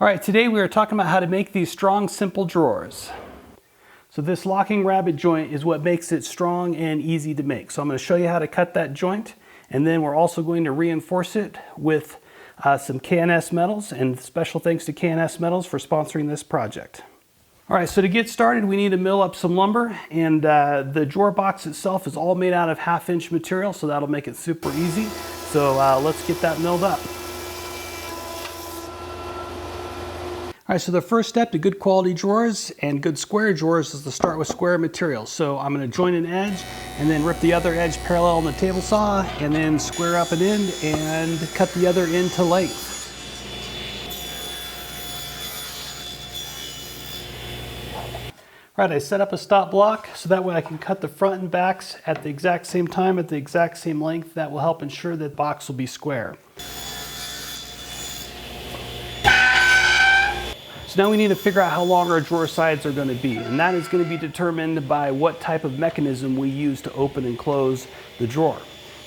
All right, today we are talking about how to make these strong, simple drawers. So this locking rabbet joint is what makes it strong and easy to make. So I'm going to show you how to cut that joint, and then we're also going to reinforce it with some K&S Metals, and special thanks to K&S Metals for sponsoring this project. All right, so to get started, we need to mill up some lumber, and the drawer box itself is all made out of 1/2-inch material, so that'll make it super easy. So let's get that milled up. All right, so the first step to good quality drawers and good square drawers is to start with square material. So I'm going to join an edge and then rip the other edge parallel on the table saw and then square up an end and cut the other end to length. All right, I set up a stop block so that way I can cut the front and backs at the exact same time at the exact same length. That will help ensure that the box will be square. So now we need to figure out how long our drawer sides are going to be, and that is going to be determined by what type of mechanism we use to open and close the drawer.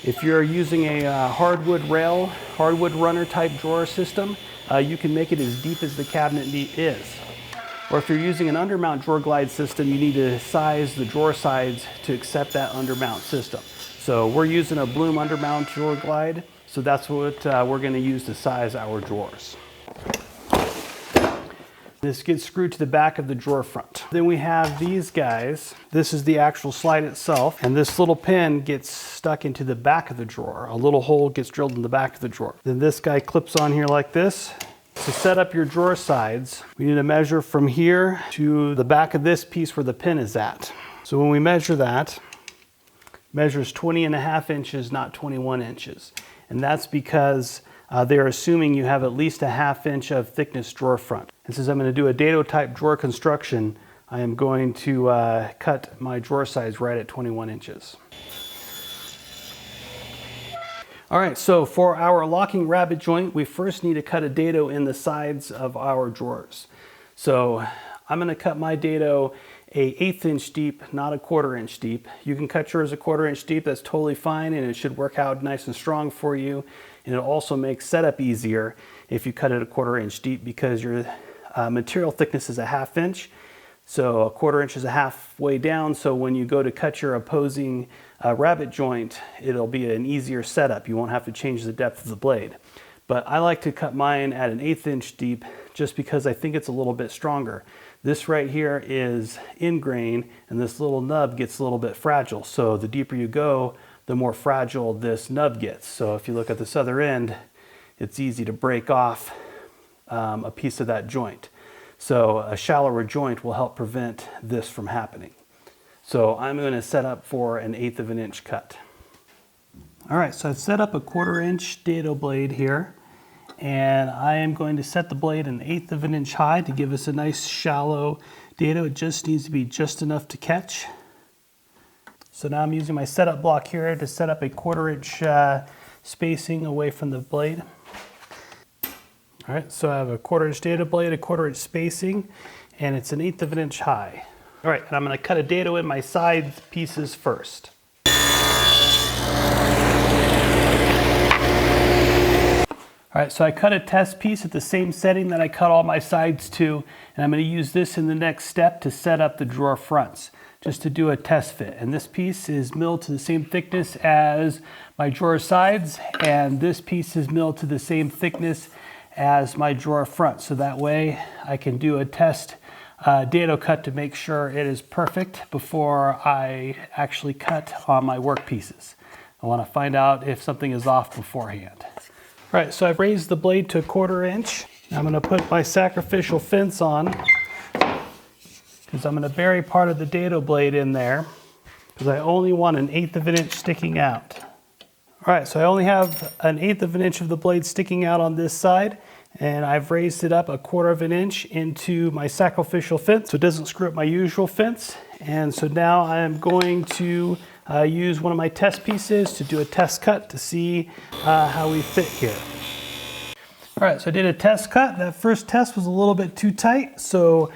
If you're using a hardwood rail, hardwood runner type drawer system, you can make it as deep as the cabinet is. Or if you're using an undermount drawer glide system, you need to size the drawer sides to accept that undermount system. So we're using a Bloom undermount drawer glide, so that's what we're going to use to size our drawers. This gets screwed to the back of the drawer front. Then we have these guys. This is the actual slide itself, and this little pin gets stuck into the back of the drawer. A little hole gets drilled in the back of the drawer. Then this guy clips on here like this. To set up your drawer sides, we need to measure from here to the back of this piece where the pin is at. So when we measure that, it measures 20.5 inches, not 21 inches. And that's because they're assuming you have at least 1/2 inch of thickness drawer front. And since I'm going to do a dado type drawer construction, I am going to cut my drawer size right at 21 inches. All right, so for our locking rabbet joint, we first need to cut a dado in the sides of our drawers. So I'm going to cut my dado a 1/8 inch deep, not a 1/4 inch deep. You can cut yours a 1/4 inch deep, that's totally fine, and it should work out nice and strong for you. And it also makes setup easier if you cut it a 1/4 inch deep because your material thickness is 1/2 inch. So a 1/4 inch is a halfway down, so when you go to cut your opposing rabbet joint, it'll be an easier setup. You won't have to change the depth of the blade. But I like to cut mine at an 1/8 inch deep just because I think it's a little bit stronger. This right here is in grain, and this little nub gets a little bit fragile. So the deeper you go, the more fragile this nub gets. So if you look at this other end, it's easy to break off a piece of that joint. So a shallower joint will help prevent this from happening. So I'm going to set up for an 1/8 of an inch cut. All right, so I've set up a 1/4 inch dado blade here, and I am going to set the blade an 1/8 of an inch high to give us a nice shallow dado. It just needs to be just enough to catch. So now I'm using my setup block here to set up a 1/4 inch spacing away from the blade. All right, so I have a 1/4 inch dado blade, a 1/4 inch spacing, and it's an 1/8 of an inch high. All right, and I'm going to cut a dado in my side pieces first. All right, so I cut a test piece at the same setting that I cut all my sides to, and I'm going to use this in the next step to set up the drawer fronts, just to do a test fit. And this piece is milled to the same thickness as my drawer sides, and this piece is milled to the same thickness as my drawer front. So that way I can do a test dado cut to make sure it is perfect before I actually cut on my work pieces. I want to find out if something is off beforehand. All right, so I've raised the blade to a 1/4 inch. I'm going to put my sacrificial fence on because I'm going to bury part of the dado blade in there because I only want an 1/8 of an inch sticking out. All right, so I only have an 1/8 of an inch of the blade sticking out on this side, and I've raised it up a 1/4 of an inch into my sacrificial fence so it doesn't screw up my usual fence. And so now I'm going to use one of my test pieces to do a test cut to see how we fit here. All right, so I did a test cut. That first test was a little bit too tight, so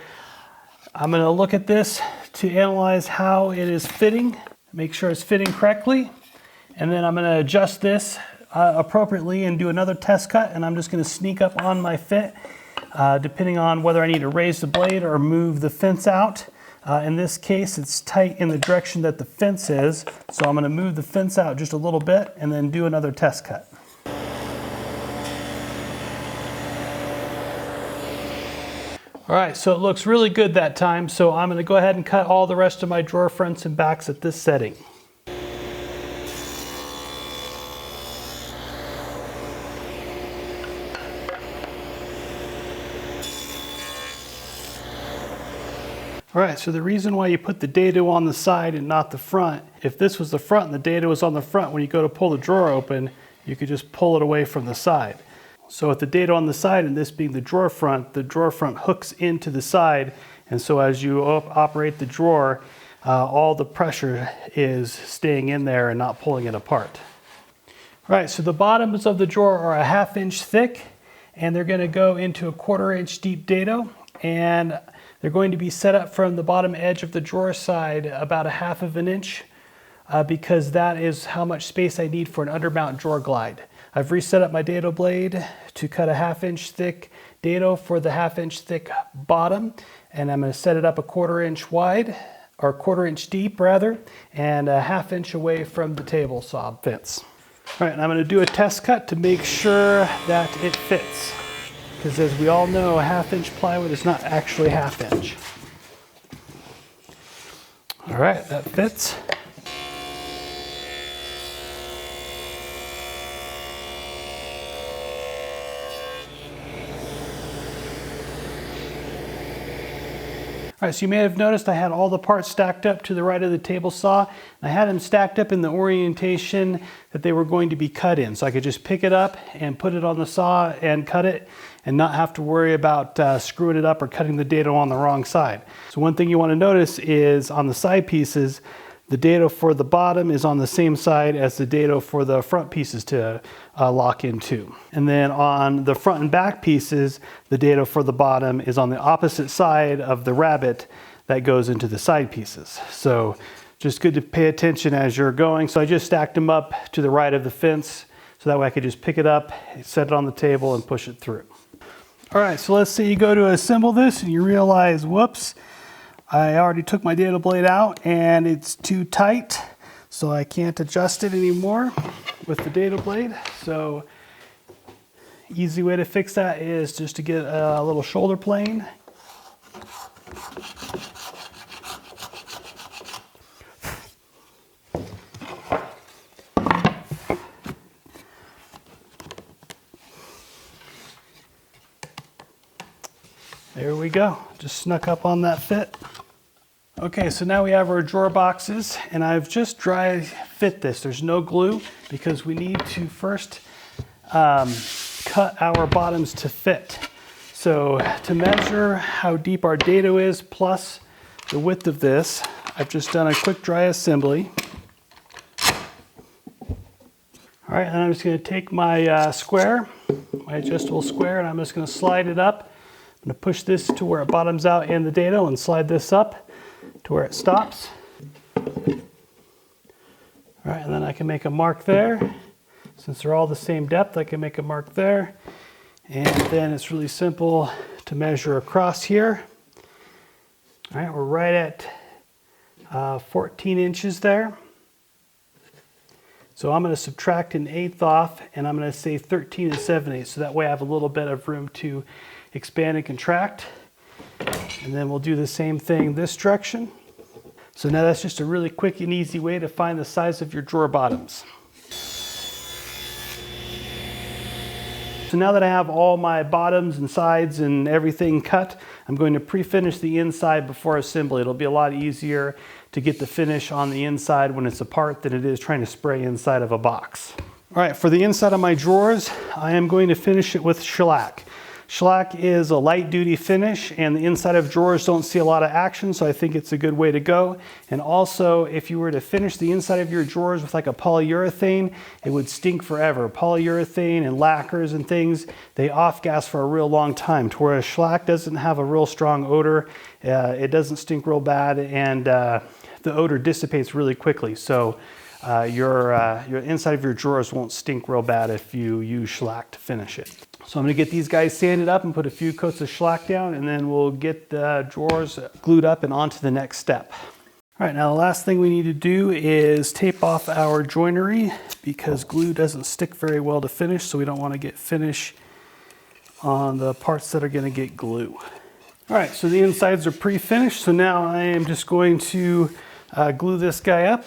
I'm going to look at this to analyze how it is fitting, make sure it's fitting correctly, and then I'm going to adjust this appropriately and do another test cut, and I'm just going to sneak up on my fit depending on whether I need to raise the blade or move the fence out. In this case, it's tight in the direction that the fence is, so I'm going to move the fence out just a little bit and then do another test cut. All right, so it looks really good that time, so I'm going to go ahead and cut all the rest of my drawer fronts and backs at this setting. All right, so the reason why you put the dado on the side and not the front, if this was the front and the dado was on the front, when you go to pull the drawer open, you could just pull it away from the side. So with the dado on the side and this being the drawer front hooks into the side, and so as you operate the drawer, all the pressure is staying in there and not pulling it apart. All right, so the bottoms of the drawer are a 1/2 inch thick, and they're gonna go into a 1/4 inch deep dado, and they're going to be set up from the bottom edge of the drawer side about a 1/2 inch because that is how much space I need for an undermount drawer glide. I've reset up my dado blade to cut a 1/2 inch thick dado for the 1/2 inch thick bottom, and I'm going to set it up a 1/4 inch wide, or 1/4 inch deep rather, and a 1/2 inch away from the table saw fence. All right, and I'm going to do a test cut to make sure that it fits, because as we all know, a 1/2 inch plywood is not actually 1/2 inch. All right, that fits. All right, so you may have noticed I had all the parts stacked up to the right of the table saw. I had them stacked up in the orientation that they were going to be cut in. So I could just pick it up and put it on the saw and cut it and not have to worry about screwing it up or cutting the dado on the wrong side. So one thing you want to notice is on the side pieces, the dado for the bottom is on the same side as the dado for the front pieces to lock into. And then on the front and back pieces, the dado for the bottom is on the opposite side of the rabbet that goes into the side pieces. So just good to pay attention as you're going. So I just stacked them up to the right of the fence so that way I could just pick it up, set it on the table and push it through. All right, so let's say you go to assemble this and you realize, whoops, I already took my dado blade out and it's too tight, so I can't adjust it anymore with the dado blade. So easy way to fix that is just to get a little shoulder plane. There we go, just snuck up on that fit. Okay, so now we have our drawer boxes, and I've just dry fit this. There's no glue because we need to first cut our bottoms to fit. So to measure how deep our dado is plus the width of this, I've just done a quick dry assembly. All right, and I'm just going to take my square, my adjustable square, and I'm just going to slide it up. I'm going to push this to where it bottoms out in the dado and slide this up to where it stops. All right, and then I can make a mark there. Since they're all the same depth, I can make a mark there. And then it's really simple to measure across here. All right, we're right at 14 inches there. So I'm going to subtract 1/8 off, and I'm going to say 13 7/8, so that way I have a little bit of room to expand and contract. And then we'll do the same thing this direction. So now that's just a really quick and easy way to find the size of your drawer bottoms. So now that I have all my bottoms and sides and everything cut, I'm going to pre-finish the inside before assembly. It'll be a lot easier to get the finish on the inside when it's apart than it is trying to spray inside of a box. All right, for the inside of my drawers, I am going to finish it with shellac. Shellac is a light duty finish, and the inside of drawers don't see a lot of action, so I think it's a good way to go. And also, if you were to finish the inside of your drawers with like a polyurethane, it would stink forever. Polyurethane and lacquers and things, they off-gas for a real long time, to whereas shellac doesn't have a real strong odor. It doesn't stink real bad, and the odor dissipates really quickly. So your inside of your drawers won't stink real bad if you use shellac to finish it. So I'm going to get these guys sanded up and put a few coats of shellac down, and then we'll get the drawers glued up and on to the next step. All right, now the last thing we need to do is tape off our joinery because glue doesn't stick very well to finish, so we don't want to get finish on the parts that are going to get glue. All right, so the insides are pre-finished, so now I am just going to glue this guy up.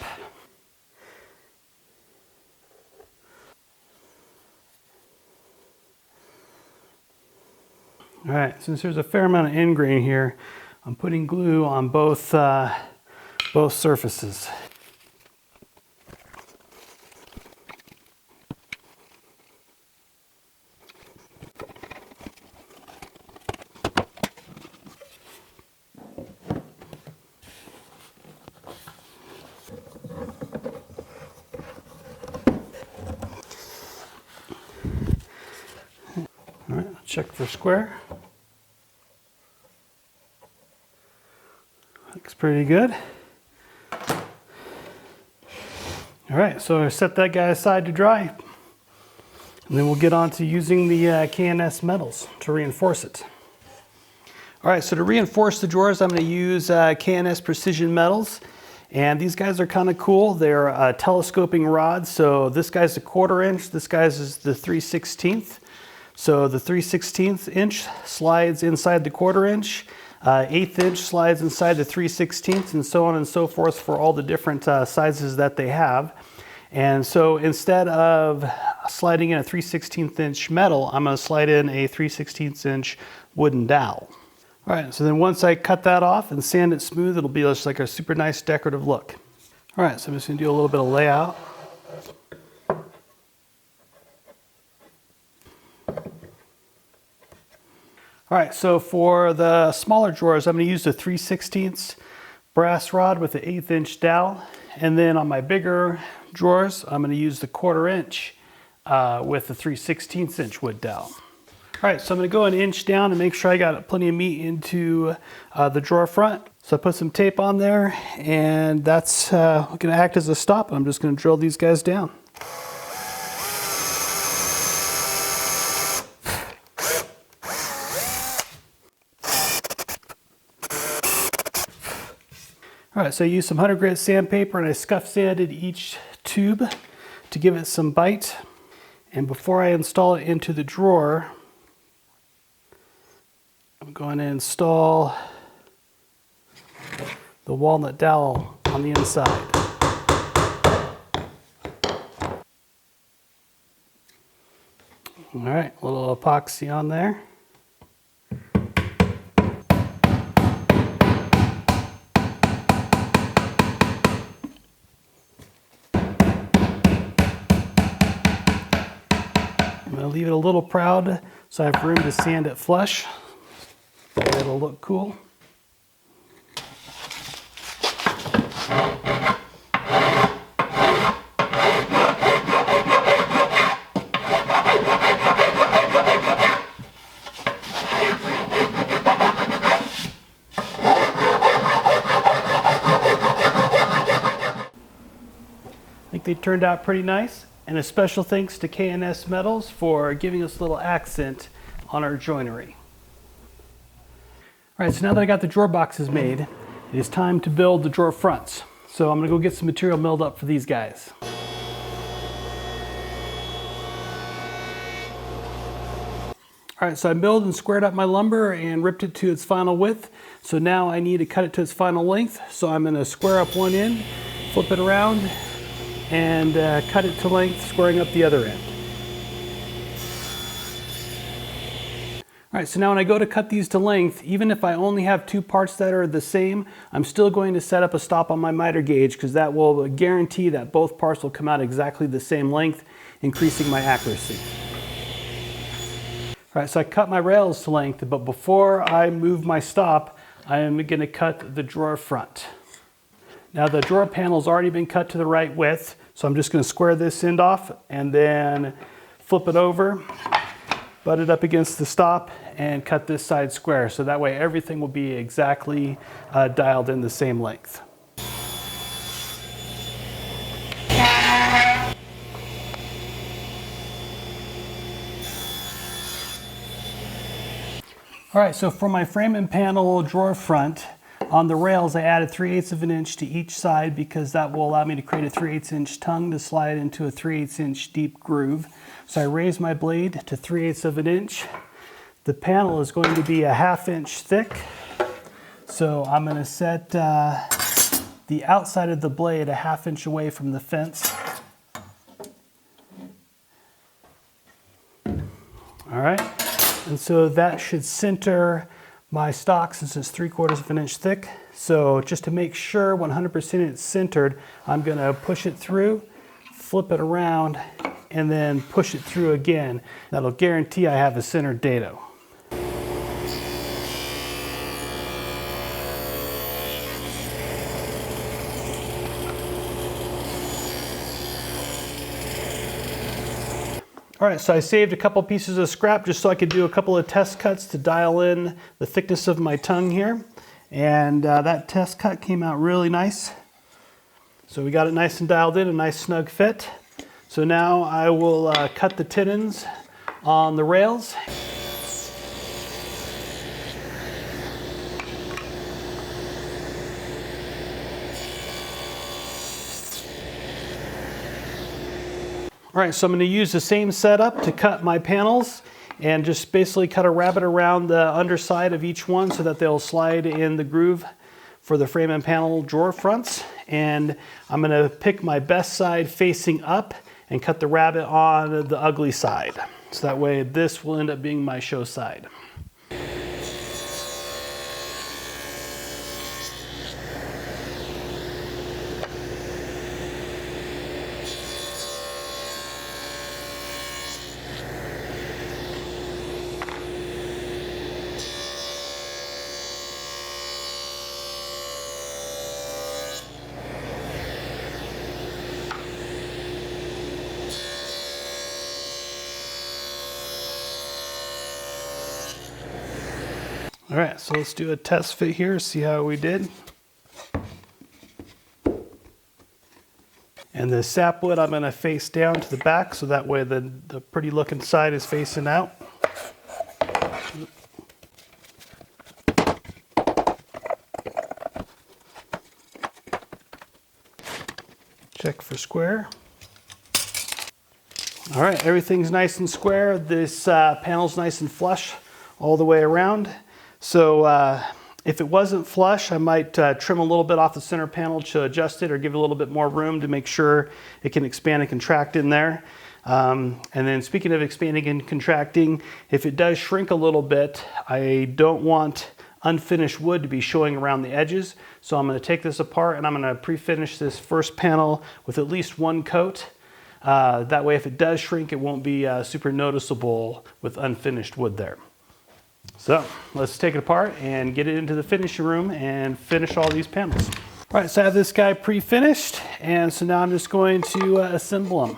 All right, since there's a fair amount of end grain here, I'm putting glue on both surfaces. All right, check for square. Looks pretty good. All right, so I set that guy aside to dry, and then we'll get on to using the K&S Metals to reinforce it. All right, so to reinforce the drawers, I'm going to use K&S Precision Metals, and these guys are kind of cool. They're telescoping rods, so this guy's a 1/4 inch, this guy's is the 3/16. So the 3/16 inch slides inside the 1/4 inch, 1/8 inch slides inside the 3/16, and so on and so forth for all the different sizes that they have. And so instead of sliding in a 3/16 inch metal, I'm going to slide in a 3/16 inch wooden dowel. All right, so then once I cut that off and sand it smooth, it'll be just like a super nice decorative look. All right, so I'm just going to do a little bit of layout. All right, so for the smaller drawers, I'm going to use the 3/16 brass rod with the 1/8 inch dowel. And then on my bigger drawers, I'm going to use the 1/4 inch with the 3/16 inch wood dowel. All right, so I'm going to go an inch down and make sure I got plenty of meat into the drawer front. So I put some tape on there, and that's going to act as a stop. I'm just going to drill these guys down. All right, so I used some 100 grit sandpaper and I scuff sanded each tube to give it some bite. And before I install it into the drawer, I'm going to install the walnut dowel on the inside. All right, a little epoxy on there. I'm going to leave it a little proud so I have room to sand it flush. It'll look cool. I think they turned out pretty nice. And a special thanks to K&S Metals for giving us a little accent on our joinery. All right, so now that I got the drawer boxes made, it is time to build the drawer fronts. So I'm gonna go get some material milled up for these guys. All right, so I milled and squared up my lumber and ripped it to its final width. So now I need to cut it to its final length. So I'm gonna square up one end, flip it around, and cut it to length, squaring up the other end. All right, so now when I go to cut these to length, even if I only have two parts that are the same, I'm still going to set up a stop on my miter gauge because that will guarantee that both parts will come out exactly the same length, increasing my accuracy. All right, so I cut my rails to length, but before I move my stop, I am going to cut the drawer front. Now the drawer panel's already been cut to the right width, so I'm just going to square this end off and then flip it over, butt it up against the stop, and cut this side square. So that way everything will be exactly dialed in the same length. All right, so for my frame and panel drawer front, on the rails I added 3/8 of an inch to each side because that will allow me to create a 3/8 inch tongue to slide into a 3/8 inch deep groove. So I raised my blade to 3/8 of an inch. The panel is going to be a 1/2 inch thick. So I'm going to set the outside of the blade a 1/2 inch away from the fence. All right, and so that should center my stock since it's 3/4 of an inch thick. So just to make sure 100% it's centered, I'm going to push it through, flip it around, and then push it through again. That'll guarantee I have a centered dado. All right, so I saved a couple pieces of scrap just so I could do a couple of test cuts to dial in the thickness of my tongue here. And that test cut came out really nice. So we got it nice and dialed in, a nice snug fit. So now I will cut the tenons on the rails. All right, so I'm going to use the same setup to cut my panels and just basically cut a rabbet around the underside of each one so that they'll slide in the groove for the frame and panel drawer fronts. And I'm going to pick my best side facing up and cut the rabbet on the ugly side. So that way this will end up being my show side. All right, so let's do a test fit here, see how we did. And the sapwood I'm going to face down to the back so that way the pretty looking side is facing out. Check for square. All right, everything's nice and square. This panel's nice and flush all the way around. So if it wasn't flush, I might trim a little bit off the center panel to adjust it or give it a little bit more room to make sure it can expand and contract in there. And then speaking of expanding and contracting, if it does shrink a little bit, I don't want unfinished wood to be showing around the edges. So I'm going to take this apart and I'm going to pre-finish this first panel with at least one coat. That way if it does shrink, it won't be super noticeable with unfinished wood there. So let's take it apart and get it into the finishing room and finish all these panels. All right, so I have this guy pre-finished, and so now I'm just going to assemble them.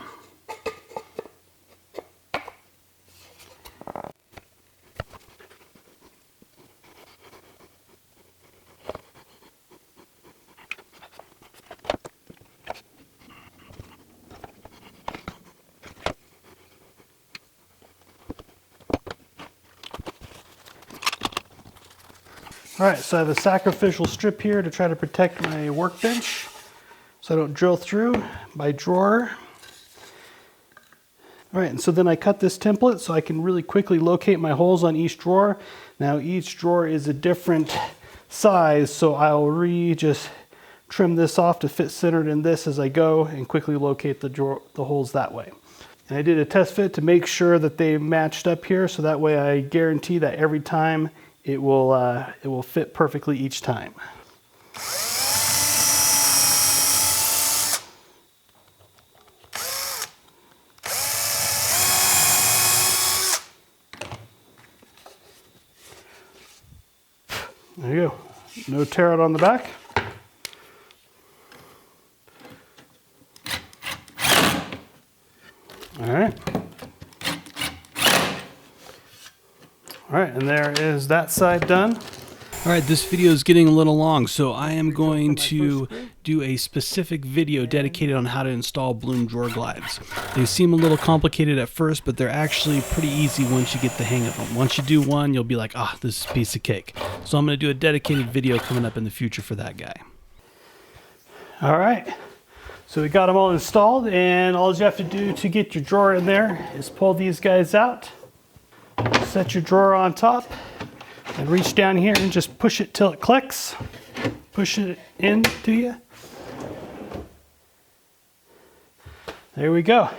All right, so I have a sacrificial strip here to try to protect my workbench so I don't drill through my drawer. All right, and so then I cut this template so I can really quickly locate my holes on each drawer. Now each drawer is a different size, so I'll just trim this off to fit centered in this as I go and quickly locate the holes that way. And I did a test fit to make sure that they matched up here, so that way I guarantee that every time it will fit perfectly each time. There you go. No tear out on the back. All right. All right, and there is that side done. All right, this video is getting a little long, so I am going to do a specific video dedicated on how to install bloom drawer glides. They seem a little complicated at first, but they're actually pretty easy once you get the hang of them. Once you do one, you'll be like, ah, this is a piece of cake. So I'm going to do a dedicated video coming up in the future for that guy. All right, so we got them all installed, and all you have to do to get your drawer in there is pull these guys out, set your drawer on top, and reach down here and just push it till it clicks. Push it into you. There we go.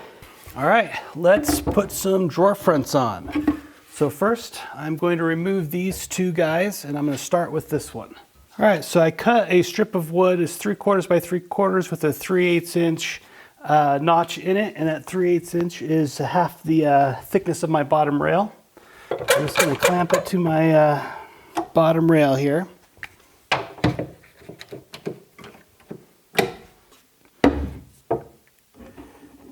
All right, let's put some drawer fronts on. So first, I'm going to remove these two guys, and I'm going to start with this one. All right, so I cut a strip of wood. It's 3/4 by 3/4 with a 3/8 inch notch in it, and that 3/8 inch is half the thickness of my bottom rail. I'm just going to clamp it to my bottom rail here.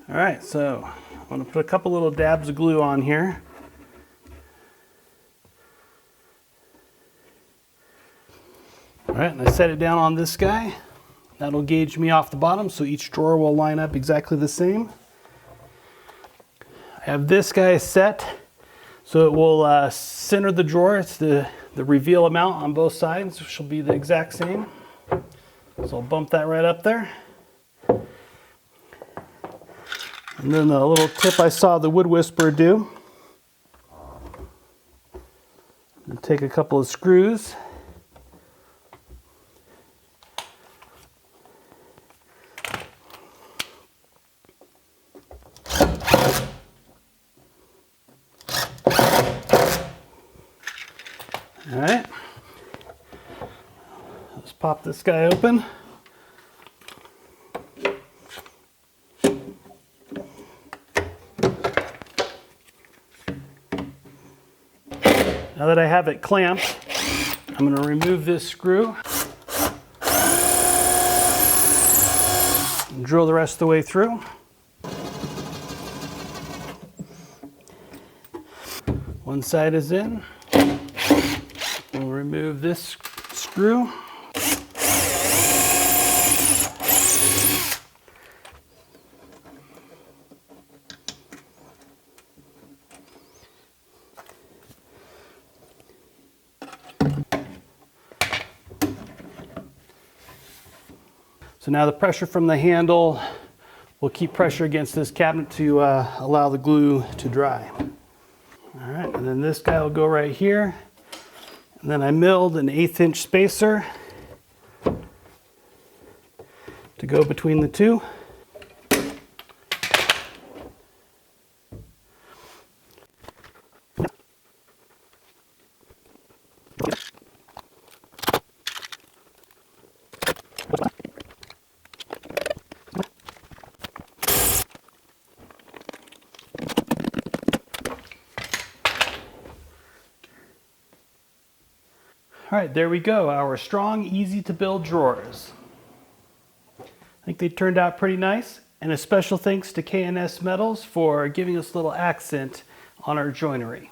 All right, so I'm going to put a couple little dabs of glue on here. All right, and I set it down on this guy. That'll gauge me off the bottom, so each drawer will line up exactly the same. I have this guy set, so it will center the drawer. It's the reveal amount on both sides, which will be the exact same. So I'll bump that right up there. And then the little tip I saw the Wood Whisperer do. And take a couple of screws. All right, let's pop this guy open. Now that I have it clamped, I'm going to remove this screw and drill the rest of the way through. One side is in. We'll remove this screw. So now the pressure from the handle will keep pressure against this cabinet to allow the glue to dry. All right, and then this guy will go right here. And then I milled an 1/8 inch spacer to go between the two. All right, there we go, our strong, easy to build drawers. I think they turned out pretty nice, and a special thanks to K&S Metals for giving us a little accent on our joinery.